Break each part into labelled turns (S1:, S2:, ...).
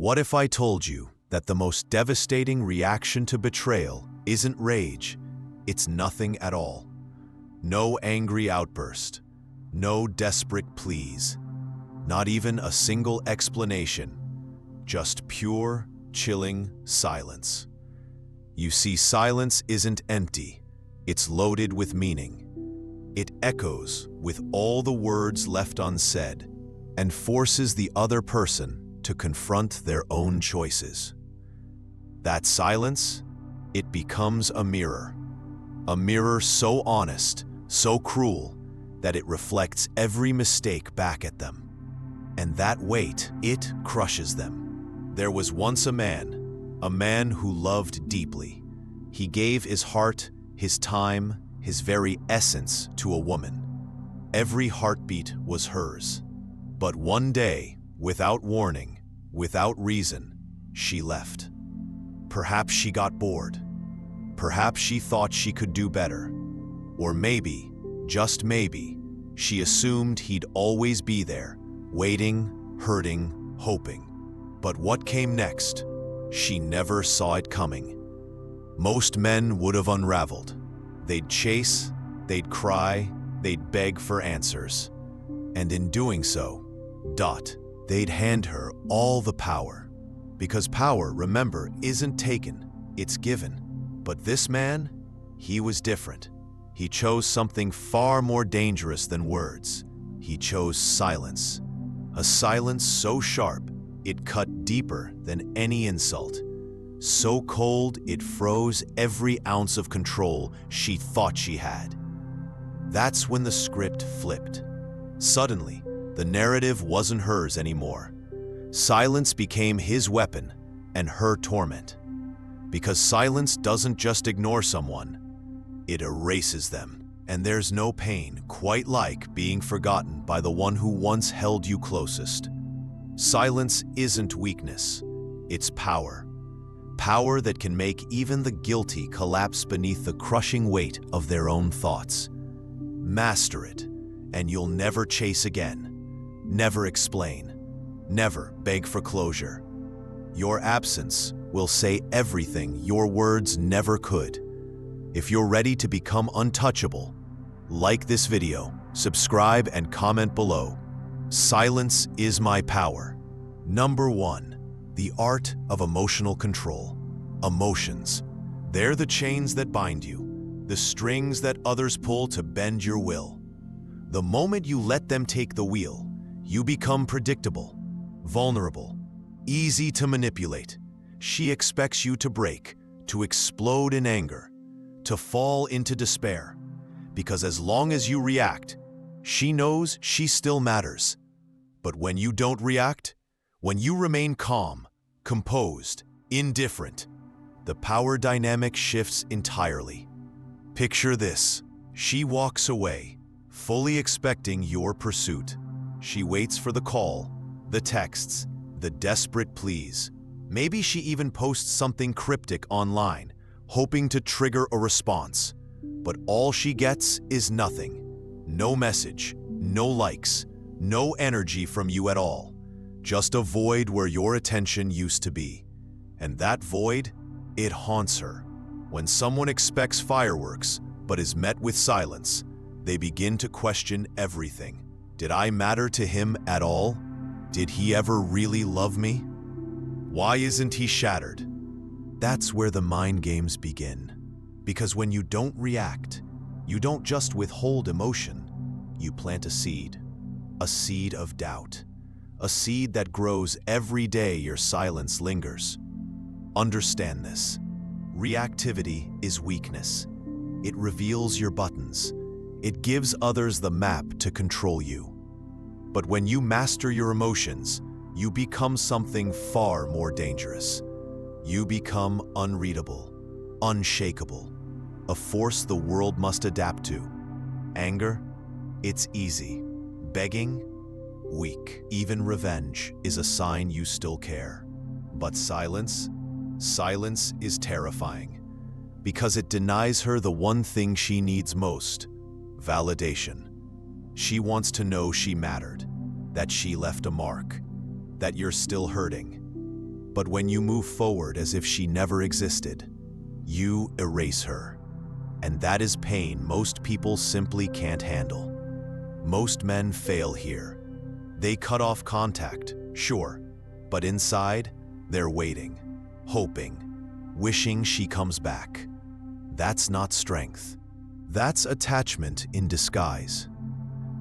S1: What if I told you that the most devastating reaction to betrayal isn't rage, it's nothing at all? No angry outburst, no desperate pleas, not even a single explanation, just pure, chilling silence. You see, silence isn't empty, it's loaded with meaning. It echoes with all the words left unsaid and forces the other person to confront their own choices. That silence, it becomes a mirror so honest, so cruel, that it reflects every mistake back at them. And that weight, it crushes them. There was once a man who loved deeply. He gave his heart, his time, his very essence to a woman. Every heartbeat was hers. But one day, without warning, without reason, she left. Perhaps she got bored. Perhaps she thought she could do better. Or maybe, just maybe, she assumed he'd always be there, waiting, hurting, hoping. But what came next? She never saw it coming. Most men would have unraveled. They'd chase, they'd cry, they'd beg for answers. And in doing so, they'd hand her all the power. Because power, remember, isn't taken, it's given. But this man, he was different. He chose something far more dangerous than words. He chose silence. A silence so sharp, it cut deeper than any insult. So cold, it froze every ounce of control she thought she had. That's when the script flipped. Suddenly, the narrative wasn't hers anymore. Silence became his weapon and her torment. Because silence doesn't just ignore someone, it erases them. And there's no pain quite like being forgotten by the one who once held you closest. Silence isn't weakness, it's power. Power that can make even the guilty collapse beneath the crushing weight of their own thoughts. Master it, and you'll never chase again. Never explain. Never beg for closure. Your absence will say everything your words never could. If you're ready to become untouchable, like this video, subscribe and comment below. Silence is my power. Number 1. The art of emotional control. Emotions. They're the chains that bind you, the strings that others pull to bend your will. The moment you let them take the wheel, you become predictable, vulnerable, easy to manipulate. She expects you to break, to explode in anger, to fall into despair. Because as long as you react, she knows she still matters. But when you don't react, when you remain calm, composed, indifferent, the power dynamic shifts entirely. Picture this. She walks away, fully expecting your pursuit. She waits for the call, the texts, the desperate pleas. Maybe she even posts something cryptic online, hoping to trigger a response. But all she gets is nothing. No message, no likes, no energy from you at all. Just a void where your attention used to be. And that void, it haunts her. When someone expects fireworks, but is met with silence, they begin to question everything. Did I matter to him at all? Did he ever really love me? Why isn't he shattered? That's where the mind games begin. Because when you don't react, you don't just withhold emotion, you plant a seed of doubt, a seed that grows every day your silence lingers. Understand this. Reactivity is weakness. It reveals your buttons. It gives others the map to control you. But when you master your emotions, you become something far more dangerous. You become unreadable, unshakable, a force the world must adapt to. Anger? It's easy. Begging? Weak. Even revenge is a sign you still care. But silence? Silence is terrifying. Because it denies her the one thing she needs most: validation. She wants to know she mattered, that she left a mark, that you're still hurting. But when you move forward as if she never existed, you erase her. And that is pain most people simply can't handle. Most men fail here. They cut off contact, sure, but inside, they're waiting, hoping, wishing she comes back. That's not strength. That's attachment in disguise.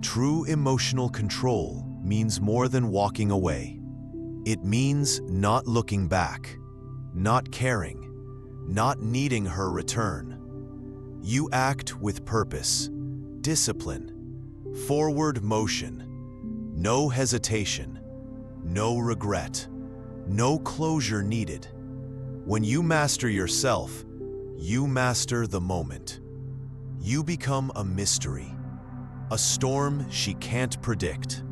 S1: True emotional control means more than walking away. It means not looking back, not caring, not needing her return. You act with purpose, discipline, forward motion, no hesitation, no regret, no closure needed. When you master yourself, you master the moment. You become a mystery, a storm she can't predict.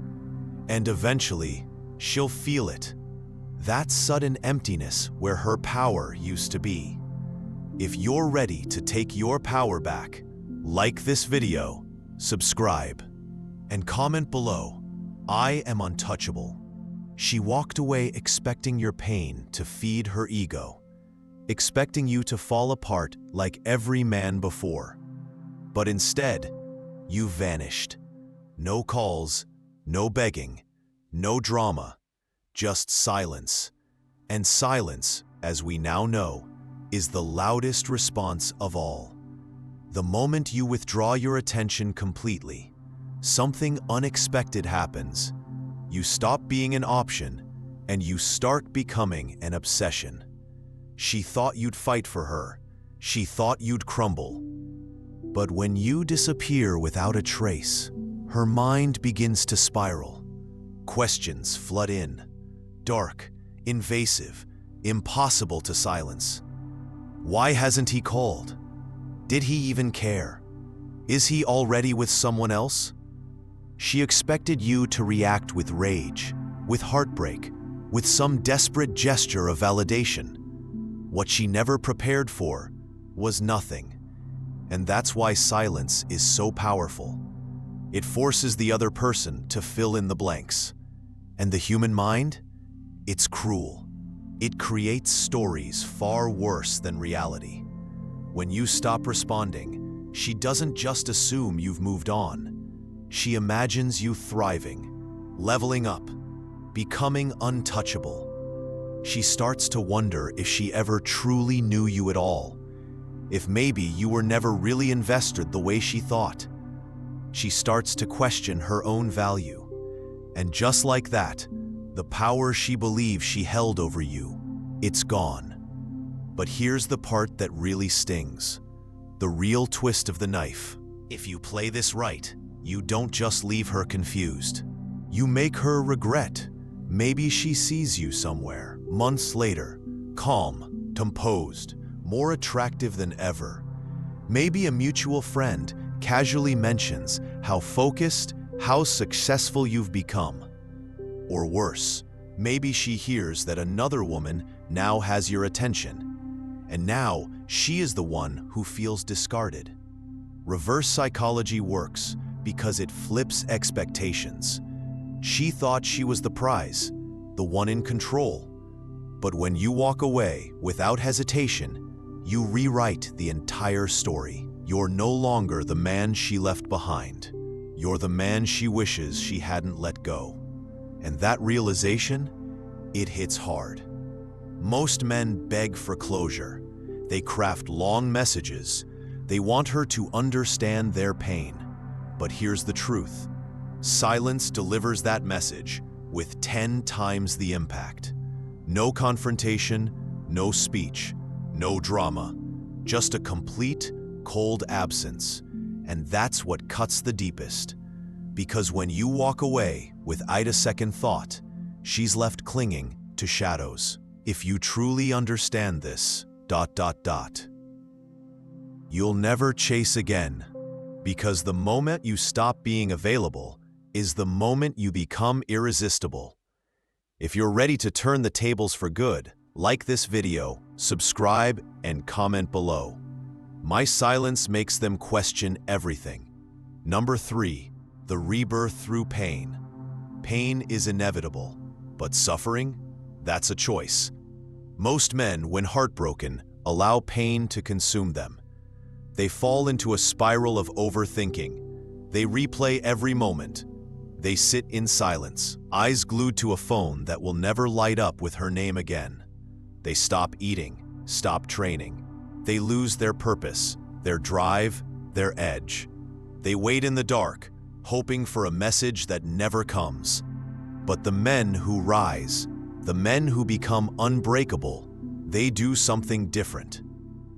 S1: And eventually, she'll feel it. That sudden emptiness where her power used to be. If you're ready to take your power back, like this video, subscribe, and comment below, "I am untouchable." She walked away expecting your pain to feed her ego, expecting you to fall apart like every man before. But instead, you vanished. No calls, no begging, no drama, just silence. And silence, as we now know, is the loudest response of all. The moment you withdraw your attention completely, something unexpected happens. You stop being an option, and you start becoming an obsession. She thought you'd fight for her. She thought you'd crumble. But when you disappear without a trace, her mind begins to spiral. Questions flood in, dark, invasive, impossible to silence. Why hasn't he called? Did he even care? Is he already with someone else? She expected you to react with rage, with heartbreak, with some desperate gesture of validation. What she never prepared for was nothing. And that's why silence is so powerful. It forces the other person to fill in the blanks. And the human mind? It's cruel. It creates stories far worse than reality. When you stop responding, she doesn't just assume you've moved on. She imagines you thriving, leveling up, becoming untouchable. She starts to wonder if she ever truly knew you at all, if maybe you were never really invested the way she thought. She starts to question her own value. And just like that, the power she believed she held over you, it's gone. But here's the part that really stings. The real twist of the knife. If you play this right, you don't just leave her confused. You make her regret. Maybe she sees you somewhere, months later, calm, composed, more attractive than ever. Maybe a mutual friend casually mentions how focused, how successful you've become. Or worse, maybe she hears that another woman now has your attention, and now she is the one who feels discarded. Reverse psychology works because it flips expectations. She thought she was the prize, the one in control. But when you walk away without hesitation, you rewrite the entire story. You're no longer the man she left behind. You're the man she wishes she hadn't let go. And that realization, it hits hard. Most men beg for closure. They craft long messages. They want her to understand their pain. But here's the truth. Silence delivers that message with 10 times the impact. No confrontation, no speech, no drama. Just a complete, cold absence. And that's what cuts the deepest. Because when you walk away without a second thought, she's left clinging to shadows. If you truly understand this, ... you'll never chase again. Because the moment you stop being available is the moment you become irresistible. If you're ready to turn the tables for good, like this video, subscribe, and comment below. My silence makes them question everything. Number 3. The rebirth through pain. Pain is inevitable, but suffering? That's a choice. Most men, when heartbroken, allow pain to consume them. They fall into a spiral of overthinking. They replay every moment. They sit in silence, eyes glued to a phone that will never light up with her name again. They stop eating, stop training. They lose their purpose, their drive, their edge. They wait in the dark, hoping for a message that never comes. But the men who rise, the men who become unbreakable, they do something different.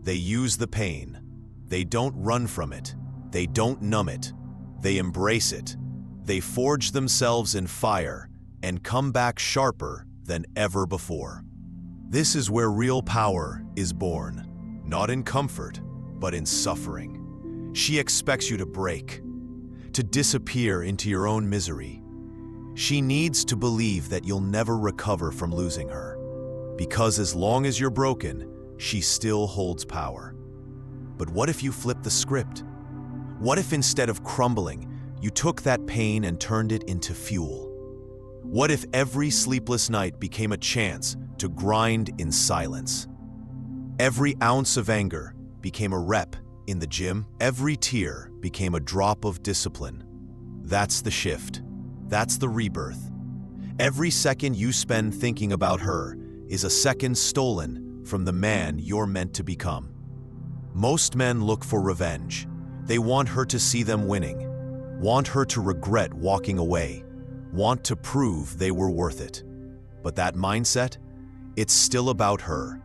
S1: They use the pain. They don't run from it. They don't numb it. They embrace it. They forge themselves in fire and come back sharper than ever before. This is where real power is born, not in comfort, but in suffering. She expects you to break, to disappear into your own misery. She needs to believe that you'll never recover from losing her, because as long as you're broken, she still holds power. But what if you flip the script? What if instead of crumbling, you took that pain and turned it into fuel? What if every sleepless night became a chance to grind in silence? Every ounce of anger became a rep in the gym. Every tear became a drop of discipline. That's the shift. That's the rebirth. Every second you spend thinking about her is a second stolen from the man you're meant to become. Most men look for revenge. They want her to see them winning, want her to regret walking away, want to prove they were worth it. But that mindset, it's still about her.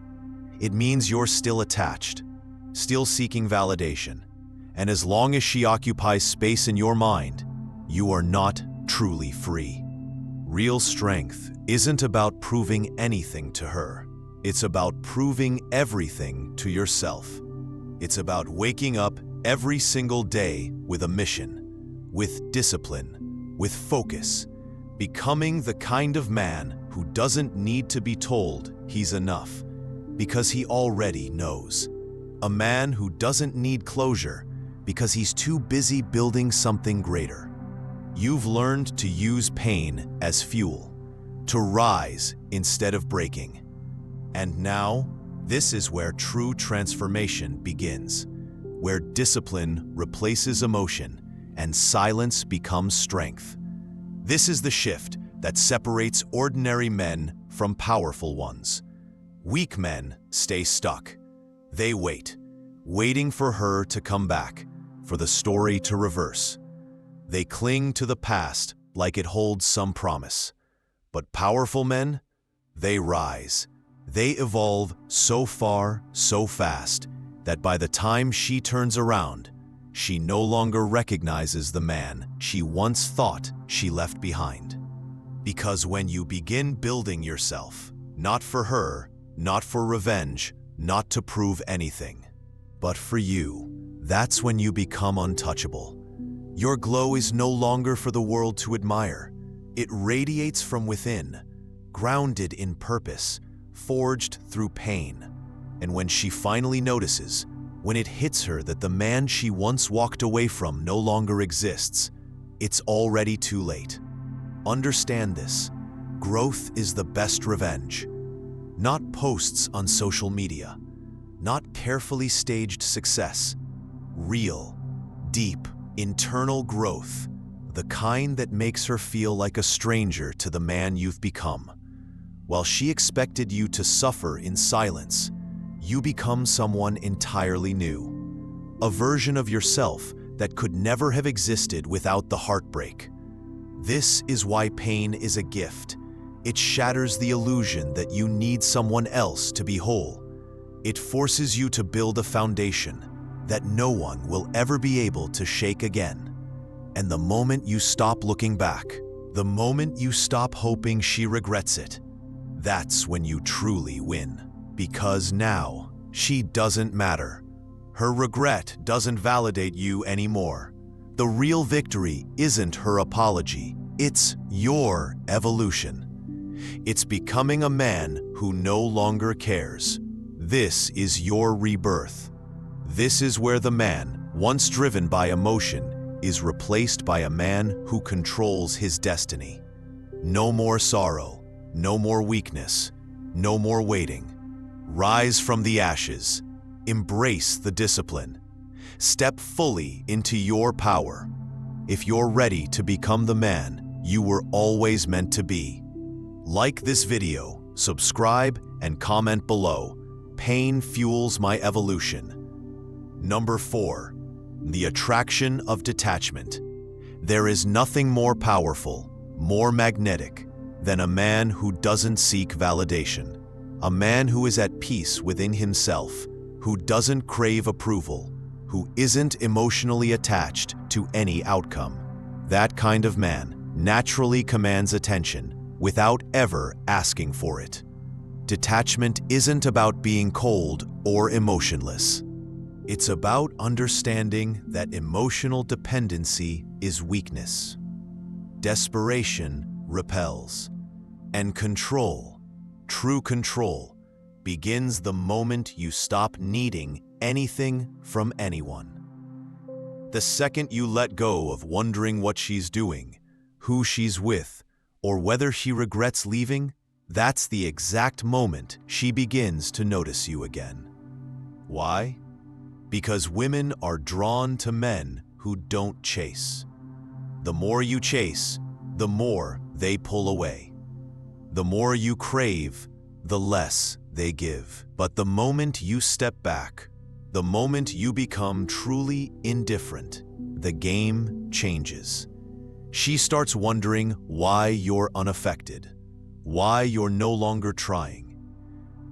S1: It means you're still attached, still seeking validation. And as long as she occupies space in your mind, you are not truly free. Real strength isn't about proving anything to her. It's about proving everything to yourself. It's about waking up every single day with a mission, with discipline, with focus, becoming the kind of man who doesn't need to be told he's enough, because he already knows. A man who doesn't need closure because he's too busy building something greater. You've learned to use pain as fuel, to rise instead of breaking. And now, this is where true transformation begins, where discipline replaces emotion and silence becomes strength. This is the shift that separates ordinary men from powerful ones. Weak men stay stuck. They wait, waiting for her to come back, for the story to reverse. They cling to the past like it holds some promise. But powerful men, they rise. They evolve so far, so fast, that by the time she turns around, she no longer recognizes the man she once thought she left behind. Because when you begin building yourself, not for her, not for revenge, not to prove anything, but for you, that's when you become untouchable. Your glow is no longer for the world to admire. It radiates from within, grounded in purpose, forged through pain. And when she finally notices, when it hits her that the man she once walked away from no longer exists, it's already too late. Understand this. Growth is the best revenge. Not posts on social media, not carefully staged success. Real, deep, internal growth, the kind that makes her feel like a stranger to the man you've become. While she expected you to suffer in silence, you become someone entirely new. A version of yourself that could never have existed without the heartbreak. This is why pain is a gift. It shatters the illusion that you need someone else to be whole. It forces you to build a foundation that no one will ever be able to shake again. And the moment you stop looking back, the moment you stop hoping she regrets it, that's when you truly win. Because now, she doesn't matter. Her regret doesn't validate you anymore. The real victory isn't her apology, it's your evolution. It's becoming a man who no longer cares. This is your rebirth. This is where the man, once driven by emotion, is replaced by a man who controls his destiny. No more sorrow, no more weakness, no more waiting. Rise from the ashes. Embrace the discipline. Step fully into your power. If you're ready to become the man you were always meant to be. Like this video, subscribe, and comment below. Pain fuels my evolution. Number 4. The attraction of detachment. There is nothing more powerful, more magnetic, than a man who doesn't seek validation. A man who is at peace within himself, who doesn't crave approval, who isn't emotionally attached to any outcome. That kind of man naturally commands attention without ever asking for it. Detachment isn't about being cold or emotionless. It's about understanding that emotional dependency is weakness. Desperation repels. And control, true control, begins the moment you stop needing anything from anyone. The second you let go of wondering what she's doing, who she's with, or whether she regrets leaving, that's the exact moment she begins to notice you again. Why? Because women are drawn to men who don't chase. The more you chase, the more they pull away. The more you crave, the less they give. But the moment you step back, the moment you become truly indifferent, the game changes. She starts wondering why you're unaffected, why you're no longer trying.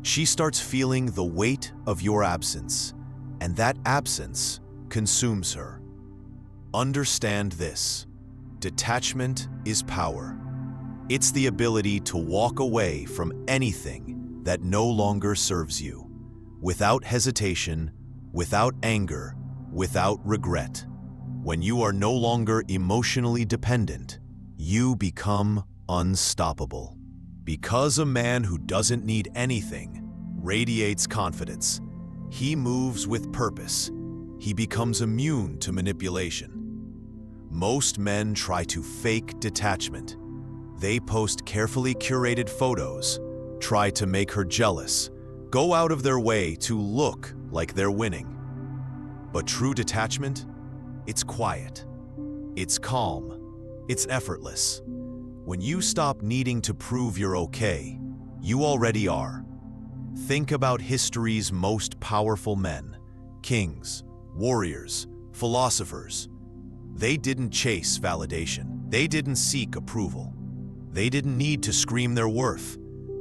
S1: She starts feeling the weight of your absence, and that absence consumes her. Understand this: detachment is power. It's the ability to walk away from anything that no longer serves you, without hesitation, without anger, without regret. When you are no longer emotionally dependent, you become unstoppable. Because a man who doesn't need anything radiates confidence, he moves with purpose. He becomes immune to manipulation. Most men try to fake detachment. They post carefully curated photos, try to make her jealous, go out of their way to look like they're winning. But true detachment, it's quiet, it's calm, it's effortless. When you stop needing to prove you're okay, you already are. Think about history's most powerful men, kings, warriors, philosophers. They didn't chase validation. They didn't seek approval. They didn't need to scream their worth.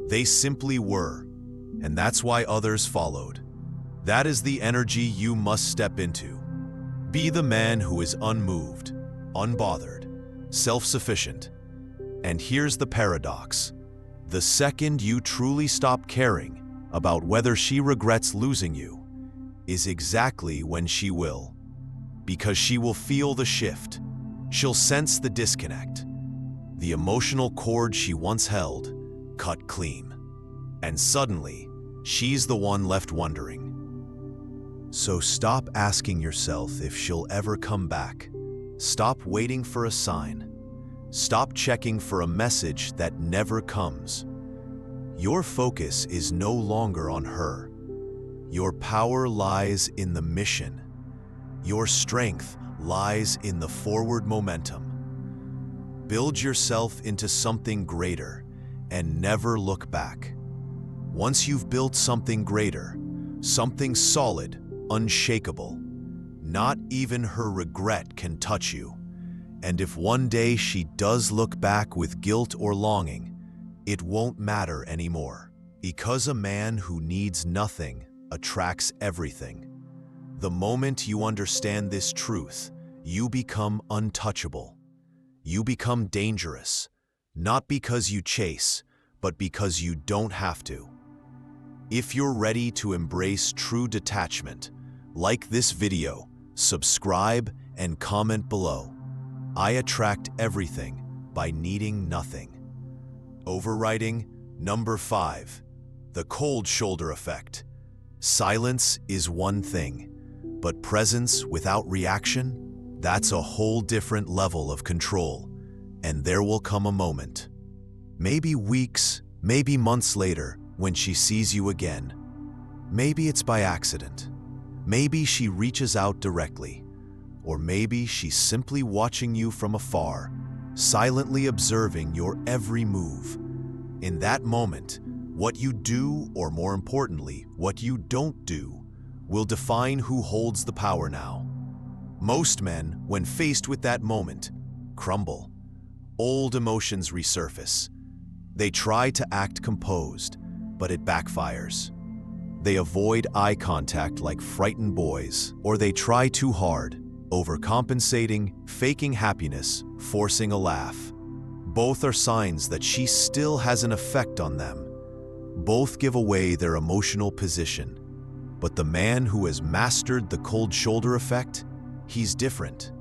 S1: They simply were, and that's why others followed. That is the energy you must step into. Be the man who is unmoved, unbothered, self-sufficient. And here's the paradox. The second you truly stop caring about whether she regrets losing you is exactly when she will. Because she will feel the shift. She'll sense the disconnect. The emotional cord she once held cut clean. And suddenly, she's the one left wondering. So stop asking yourself if she'll ever come back. Stop waiting for a sign. Stop checking for a message that never comes. Your focus is no longer on her. Your power lies in the mission. Your strength lies in the forward momentum. Build yourself into something greater and never look back. Once you've built something greater, something solid, unshakable, not even her regret can touch you. And if one day she does look back with guilt or longing, it won't matter anymore. Because a man who needs nothing attracts everything. The moment you understand this truth, you become untouchable. You become dangerous, not because you chase, but because you don't have to. If you're ready to embrace true detachment, like this video, subscribe, and comment below. I attract everything by needing nothing. Overriding number 5, the cold shoulder effect. Silence is one thing, but presence without reaction, that's a whole different level of control. And there will come a moment, maybe weeks, maybe months later, when she sees you again, Maybe it's by accident. Maybe she reaches out directly. Or maybe she's simply watching you from afar, silently observing your every move. In that moment, what you do, or more importantly, what you don't do, will define who holds the power now. Most men, when faced with that moment, crumble. Old emotions resurface. They try to act composed, but it backfires. They avoid eye contact like frightened boys, or they try too hard, overcompensating, faking happiness, forcing a laugh. Both are signs that she still has an effect on them. Both give away their emotional position. But the man who has mastered the cold shoulder effect, he's different.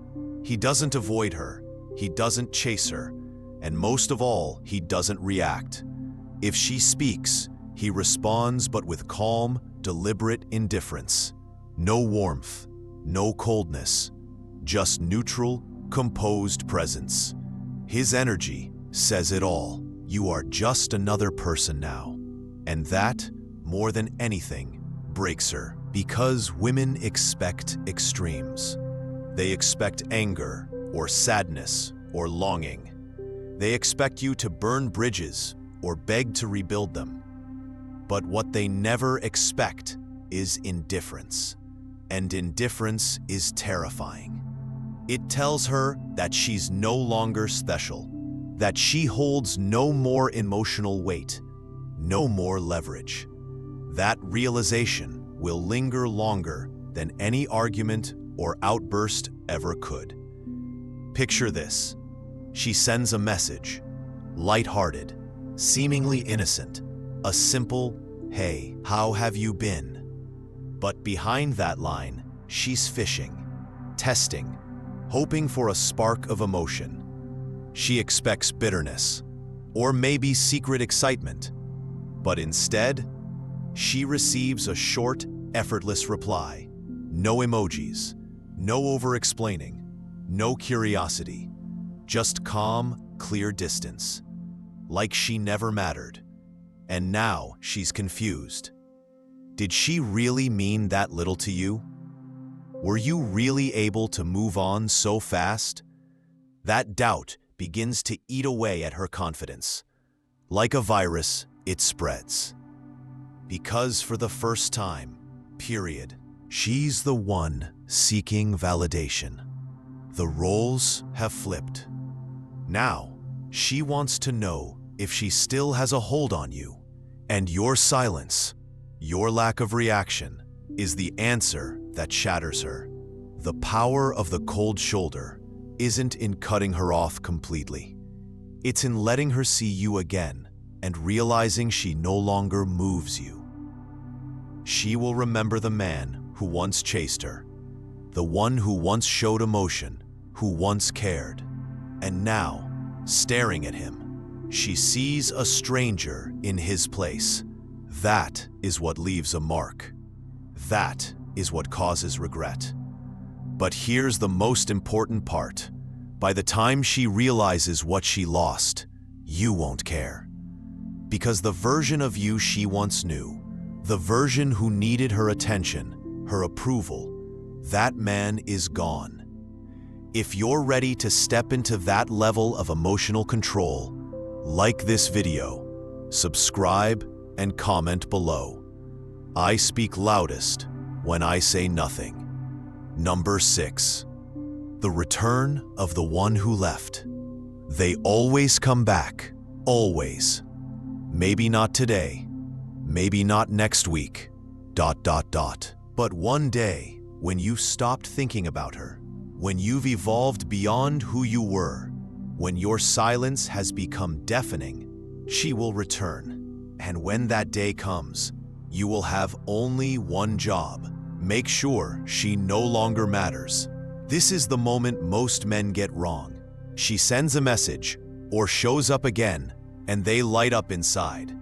S1: He doesn't avoid her, he doesn't chase her, and most of all, he doesn't react. If she speaks, he responds, but with calm, deliberate indifference. No warmth, no coldness, just neutral, composed presence. His energy says it all. You are just another person now. And that, more than anything, breaks her, because women expect extremes. They expect anger, or sadness, or longing. They expect you to burn bridges, or beg to rebuild them. But what they never expect is indifference. And indifference is terrifying. It tells her that she's no longer special, that she holds no more emotional weight, no more leverage. That realization will linger longer than any argument or outburst ever could. Picture this. She sends a message, lighthearted, seemingly innocent, a simple, "Hey, how have you been?" But behind that line, she's fishing, testing, hoping for a spark of emotion. She expects bitterness, or maybe secret excitement. But instead, she receives a short, effortless reply. No emojis, no over-explaining, no curiosity, just calm, clear distance. Like she never mattered. And now she's confused. Did she really mean that little to you? Were you really able to move on so fast? That doubt begins to eat away at her confidence. Like a virus, it spreads. Because for the first time, period, she's the one seeking validation. The roles have flipped. Now, she wants to know if she still has a hold on you. And your silence, your lack of reaction, is the answer that shatters her. The power of the cold shoulder isn't in cutting her off completely. It's in letting her see you again and realizing she no longer moves you. She will remember the man who once chased her, the one who once showed emotion, who once cared. And now, staring at him, she sees a stranger in his place. That is what leaves a mark. That is what causes regret. But here's the most important part. By the time she realizes what she lost, you won't care. Because the version of you she once knew, the version who needed her attention, her approval, that man is gone. If you're ready to step into that level of emotional control, like this video, subscribe, and comment below. I speak loudest when I say nothing. Number 6. The return of the one who left. They always come back, always. Maybe not today, maybe not next week, ... But one day, when you've stopped thinking about her, when you've evolved beyond who you were, when your silence has become deafening, she will return. And when that day comes, you will have only one job. Make sure she no longer matters. This is the moment most men get wrong. She sends a message, or shows up again, and they light up inside.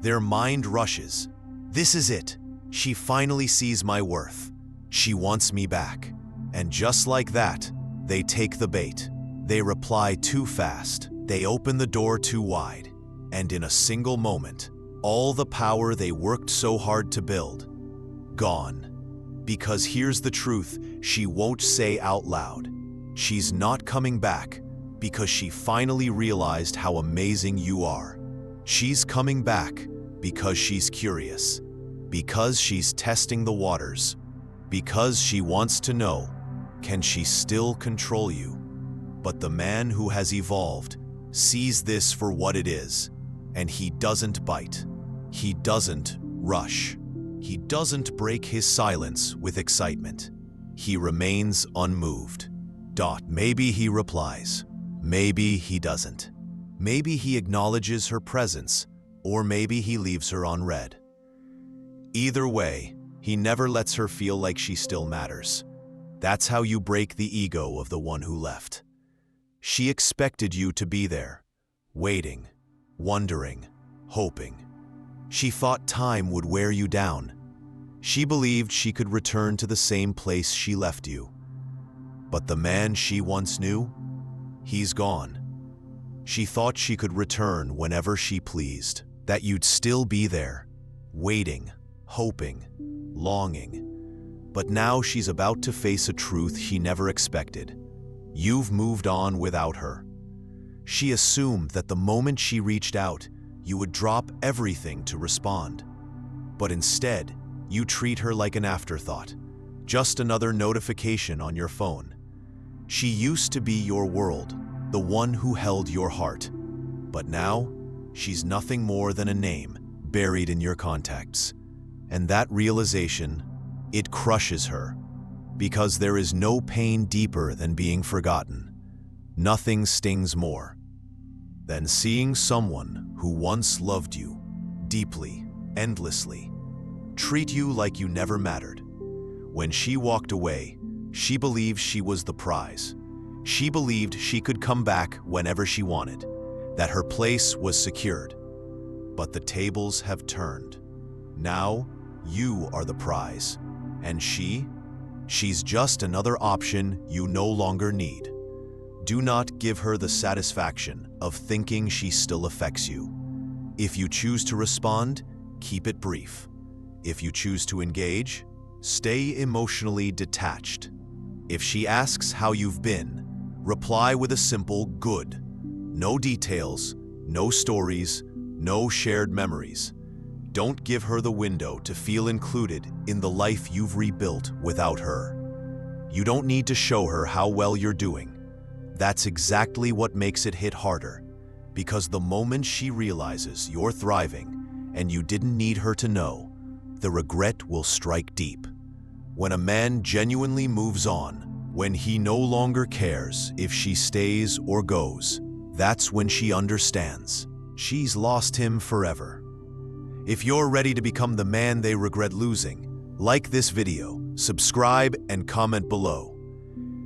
S1: Their mind rushes. This is it. She finally sees my worth. She wants me back. And just like that, they take the bait. They reply too fast. They open the door too wide. And in a single moment, All the power they worked so hard to build, gone. Because here's the truth she won't say out loud. She's not coming back because she finally realized how amazing you are. She's coming back because she's curious, because she's testing the waters, because she wants to know, can she still control you? But the man who has evolved sees this for what it is, and he doesn't bite. He doesn't rush. He doesn't break his silence with excitement. He remains unmoved. Maybe he replies. Maybe he doesn't. Maybe he acknowledges her presence, or maybe he leaves her on red. Either way, he never lets her feel like she still matters. That's how you break the ego of the one who left. She expected you to be there, waiting, wondering, hoping. She thought time would wear you down. She believed she could return to the same place she left you. But the man she once knew, he's gone. She thought she could return whenever she pleased, that you'd still be there, waiting, hoping, longing. But now she's about to face a truth she never expected. You've moved on without her. She assumed that the moment she reached out, you would drop everything to respond. But instead, you treat her like an afterthought, just another notification on your phone. She used to be your world, the one who held your heart. But now, she's nothing more than a name buried in your contacts. And that realization, it crushes her. Because there is no pain deeper than being forgotten. Nothing stings more than seeing someone who once loved you deeply, endlessly, treat you like you never mattered. When she walked away, she believed she was the prize. She believed she could come back whenever she wanted, that her place was secured. But the tables have turned. Now, you are the prize, and she's just another option you no longer need. Do not give her the satisfaction of thinking she still affects you. If you choose to respond, keep it brief. If you choose to engage, stay emotionally detached. If she asks how you've been, reply with a simple good. No details, no stories, no shared memories. Don't give her the window to feel included in the life you've rebuilt without her. You don't need to show her how well you're doing. That's exactly what makes it hit harder, because the moment she realizes you're thriving and you didn't need her to know, the regret will strike deep. When a man genuinely moves on, when he no longer cares if she stays or goes, that's when she understands. She's lost him forever. If you're ready to become the man they regret losing, like this video, subscribe and comment below.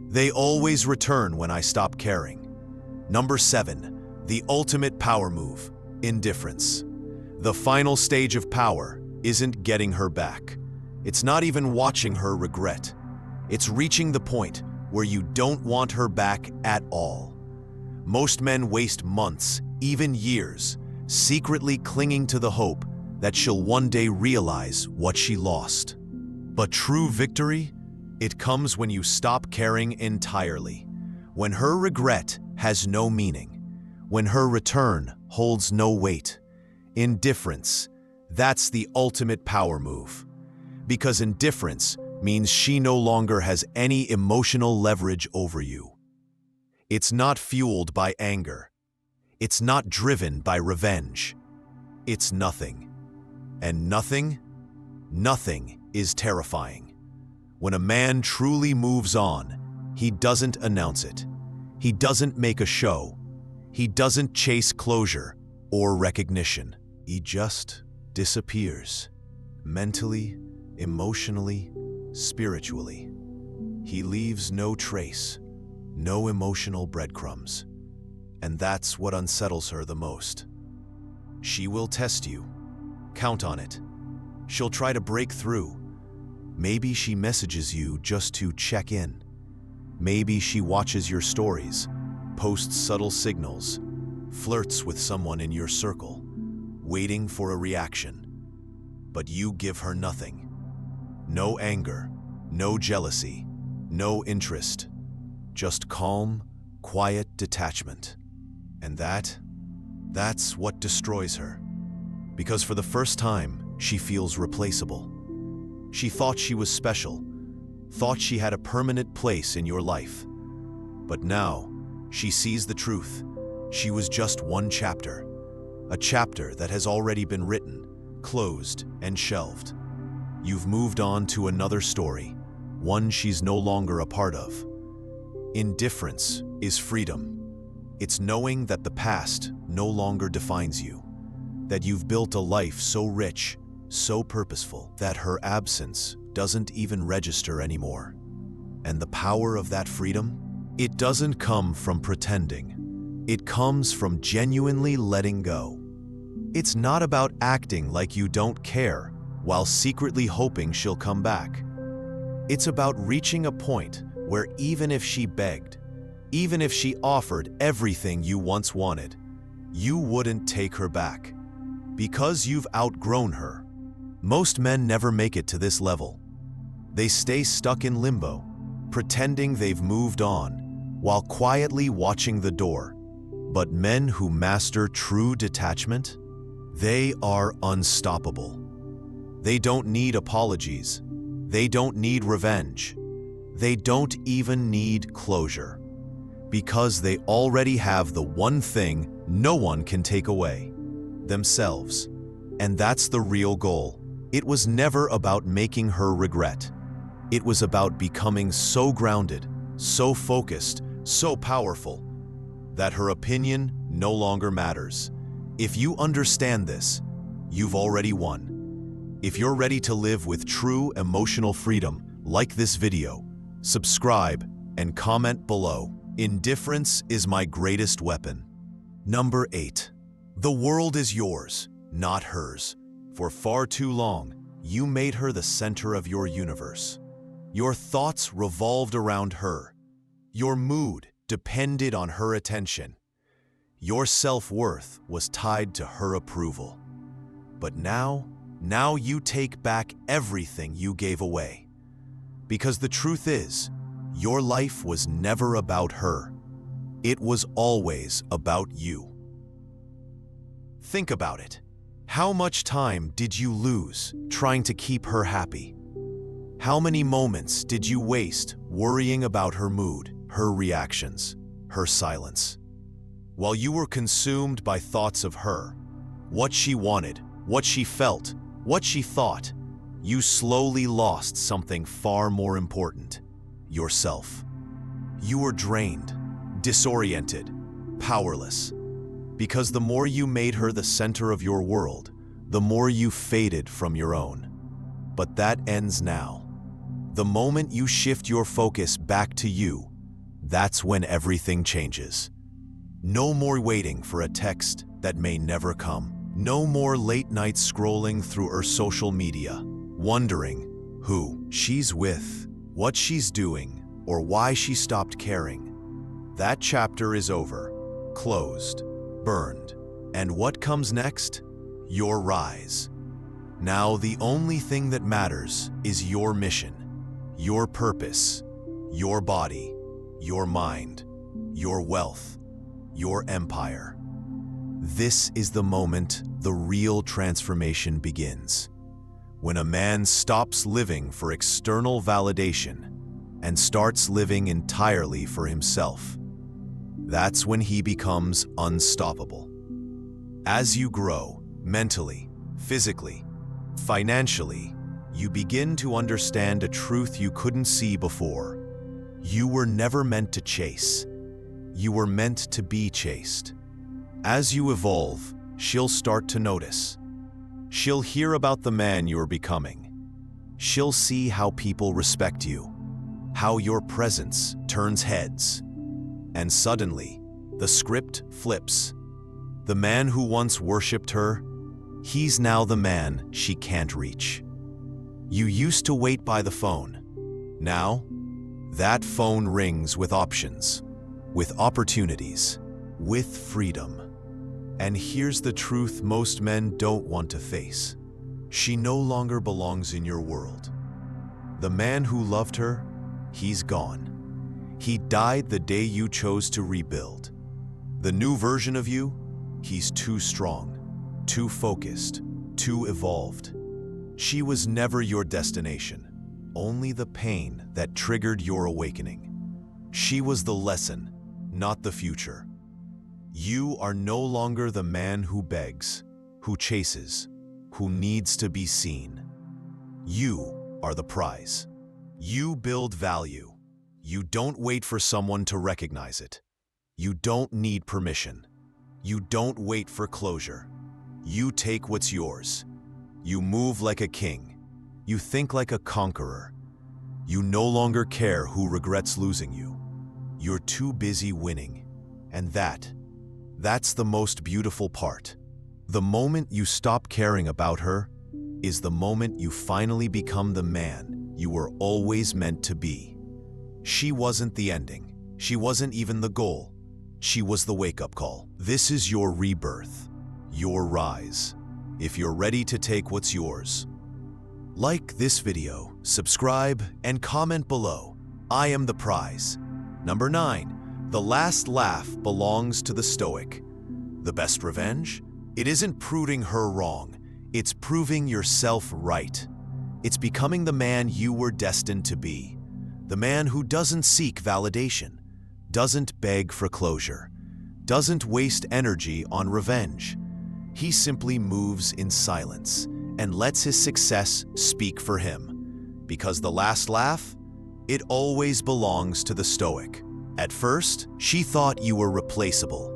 S1: They always return when I stop caring. Number 7, the ultimate power move, indifference. The final stage of power isn't getting her back. It's not even watching her regret. It's reaching the point where you don't want her back at all. Most men waste months, even years, secretly clinging to the hope that she'll one day realize what she lost. But true victory, it comes when you stop caring entirely, when her regret has no meaning, when her return holds no weight. Indifference, that's the ultimate power move. Because indifference means she no longer has any emotional leverage over you. It's not fueled by anger. It's not driven by revenge. It's nothing. And nothing is terrifying. When a man truly moves on, he doesn't announce it. He doesn't make a show. He doesn't chase closure or recognition. He just disappears. Mentally, emotionally, spiritually. He leaves no trace, no emotional breadcrumbs. And that's what unsettles her the most. She will test you. Count on it. She'll try to break through. Maybe she messages you just to check in. Maybe she watches your stories, posts subtle signals, flirts with someone in your circle. waiting for a reaction. But you give her nothing. No anger, no jealousy, no interest. Just calm, quiet detachment. And that's what destroys her. Because for the first time, she feels replaceable. She thought she was special, thought she had a permanent place in your life. But now, she sees the truth. She was just one chapter. A chapter that has already been written, closed, and shelved. You've moved on to another story, one she's no longer a part of. Indifference is freedom. It's knowing that the past no longer defines you, that you've built a life so rich, so purposeful, that her absence doesn't even register anymore. And the power of that freedom? It doesn't come from pretending. It comes from genuinely letting go. It's not about acting like you don't care while secretly hoping she'll come back. It's about reaching a point where even if she begged, even if she offered everything you once wanted, you wouldn't take her back. Because you've outgrown her. Most men never make it to this level. They stay stuck in limbo, pretending they've moved on, while quietly watching the door. But men who master true detachment, they are unstoppable. They don't need apologies. They don't need revenge. They don't even need closure. Because they already have the one thing no one can take away: themselves. And that's the real goal. It was never about making her regret. It was about becoming so grounded, so focused, so powerful, that her opinion no longer matters. If you understand this, you've already won. If you're ready to live with true emotional freedom, like this video, subscribe and comment below. Indifference is my greatest weapon. Number 8. The world is yours, not hers. For far too long, you made her the center of your universe. Your thoughts revolved around her. Your mood depended on her attention. Your self-worth was tied to her approval. But now you take back everything you gave away. Because the truth is, your life was never about her. It was always about you. Think about it. How much time did you lose trying to keep her happy? How many moments did you waste worrying about her mood, her reactions, her silence? While you were consumed by thoughts of her, what she wanted, what she felt, what she thought, you slowly lost something far more important: yourself. You were drained, disoriented, powerless. Because the more you made her the center of your world, the more you faded from your own. But that ends now. The moment you shift your focus back to you, that's when everything changes. No more waiting for a text that may never come. No more late nights scrolling through her social media, wondering who she's with, what she's doing, or why she stopped caring. That chapter is over, closed, burned. And what comes next? Your rise. Now the only thing that matters is your mission, your purpose, your body, your mind, your wealth, your empire. This is the moment the real transformation begins. When a man stops living for external validation and starts living entirely for himself. That's when he becomes unstoppable. As you grow, mentally, physically, financially, you begin to understand a truth you couldn't see before. You were never meant to chase. You were meant to be chased. As you evolve, she'll start to notice. She'll hear about the man you're becoming. She'll see how people respect you, how your presence turns heads. And suddenly, the script flips. The man who once worshipped her, he's now the man she can't reach. You used to wait by the phone. Now, that phone rings with options, with opportunities, with freedom. And here's the truth most men don't want to face. She no longer belongs in your world. The man who loved her, he's gone. He died the day you chose to rebuild. The new version of you, he's too strong, too focused, too evolved. She was never your destination, only the pain that triggered your awakening. She was the lesson, not the future. You are no longer the man who begs, who chases, who needs to be seen. You are the prize. You build value. You don't wait for someone to recognize it. You don't need permission. You don't wait for closure. You take what's yours. You move like a king. You think like a conqueror. You no longer care who regrets losing you. You're too busy winning. And that's the most beautiful part. The moment you stop caring about her is the moment you finally become the man you were always meant to be. She wasn't the ending. She wasn't even the goal. She was the wake-up call. This is your rebirth, your rise, if you're ready to take what's yours. Like this video, subscribe, and comment below. I am the prize. Number 9. The last laugh belongs to the Stoic. The best revenge? It isn't proving her wrong. It's proving yourself right. It's becoming the man you were destined to be. The man who doesn't seek validation, doesn't beg for closure, doesn't waste energy on revenge. He simply moves in silence and lets his success speak for him. Because the last laugh, it always belongs to the Stoic. At first, she thought you were replaceable.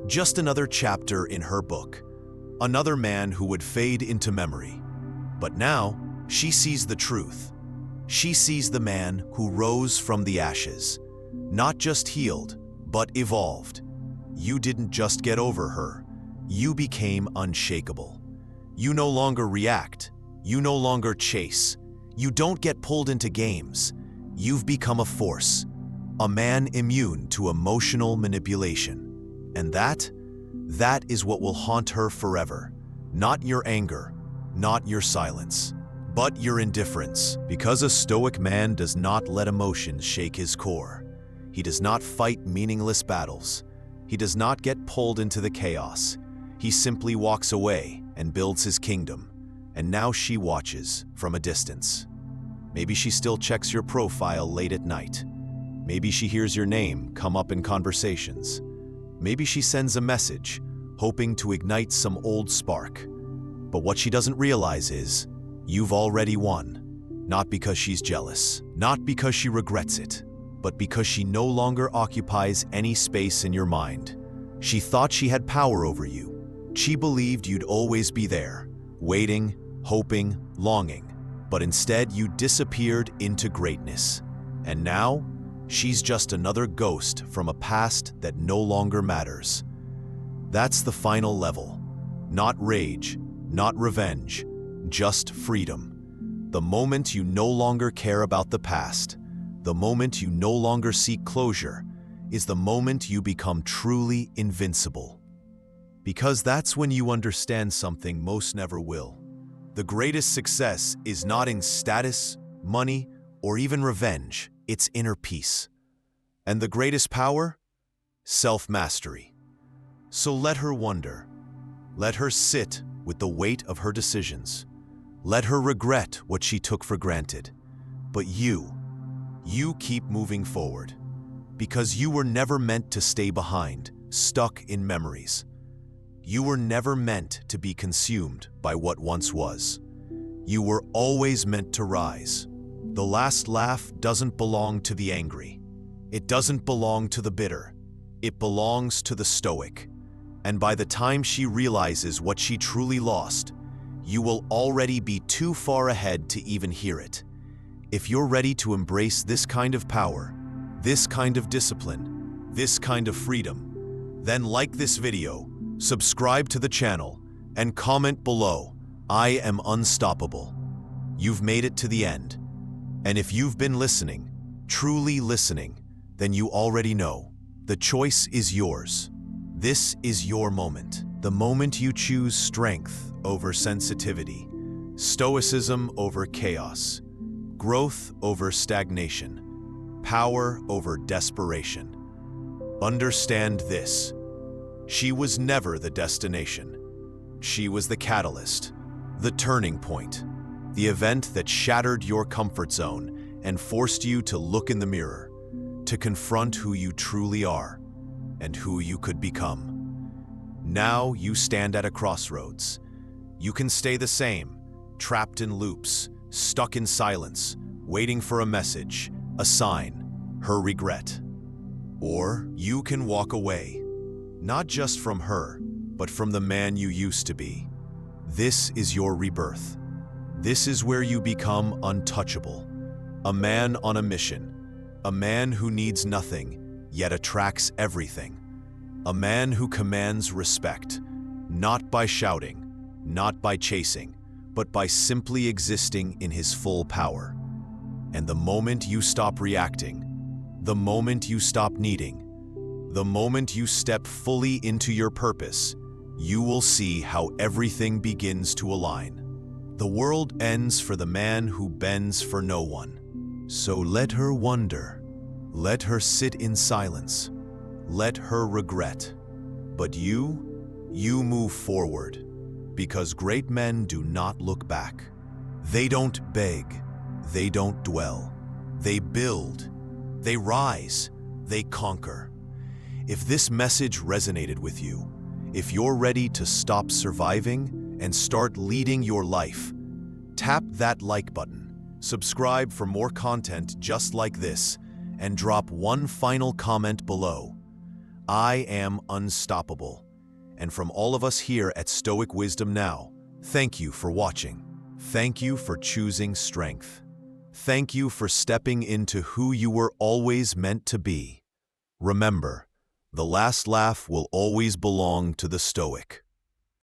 S1: Just another chapter in her book. Another man who would fade into memory. But now, she sees the truth. She sees the man who rose from the ashes. Not just healed, but evolved. You didn't just get over her. You became unshakable. You no longer react. You no longer chase. You don't get pulled into games. You've become a force. A man immune to emotional manipulation. And that is what will haunt her forever. Not your anger, not your silence, but your indifference. Because a Stoic man does not let emotions shake his core. He does not fight meaningless battles. He does not get pulled into the chaos. He simply walks away and builds his kingdom. And now she watches from a distance. Maybe she still checks your profile late at night. Maybe she hears your name come up in conversations. Maybe she sends a message, hoping to ignite some old spark. But what she doesn't realize is, you've already won. Not because she's jealous, not because she regrets it, but because she no longer occupies any space in your mind. She thought she had power over you. She believed you'd always be there, waiting, hoping, longing. But instead, you disappeared into greatness. And now, she's just another ghost from a past that no longer matters. That's the final level. Not rage, not revenge, just freedom. The moment you no longer care about the past, the moment you no longer seek closure, is the moment you become truly invincible. Because that's when you understand something most never will. The greatest success is not in status, money, or even revenge. It's inner peace. And the greatest power? Self-mastery. So let her wonder. Let her sit with the weight of her decisions. Let her regret what she took for granted. But you keep moving forward. Because you were never meant to stay behind, stuck in memories. You were never meant to be consumed by what once was. You were always meant to rise. The last laugh doesn't belong to the angry. It doesn't belong to the bitter. It belongs to the Stoic. And by the time she realizes what she truly lost, you will already be too far ahead to even hear it. If you're ready to embrace this kind of power, this kind of discipline, this kind of freedom, then like this video, subscribe to the channel, and comment below, "I am unstoppable." You've made it to the end. And if you've been listening, truly listening, then you already know, the choice is yours. This is your moment. The moment you choose strength over sensitivity, stoicism over chaos, growth over stagnation, power over desperation. Understand this: she was never the destination. She was the catalyst, the turning point, the event that shattered your comfort zone and forced you to look in the mirror, to confront who you truly are and who you could become. Now you stand at a crossroads. You can stay the same, trapped in loops, stuck in silence, waiting for a message, a sign, her regret. Or you can walk away, not just from her, but from the man you used to be. This is your rebirth. This is where you become untouchable, a man on a mission, a man who needs nothing, yet attracts everything, a man who commands respect, not by shouting, not by chasing, but by simply existing in his full power. And the moment you stop reacting, the moment you stop needing, the moment you step fully into your purpose, you will see how everything begins to align. The world ends for the man who bends for no one. So let her wonder. Let her sit in silence. Let her regret. But you move forward. Because great men do not look back. They don't beg. They don't dwell. They build. They rise. They conquer. If this message resonated with you, if you're ready to stop surviving and start leading your life, tap that like button, subscribe for more content just like this, and drop one final comment below. I am unstoppable. And from all of us here at Stoic Wisdom Now, thank you for watching. Thank you for choosing strength. Thank you for stepping into who you were always meant to be. Remember, the last laugh will always belong to the Stoic.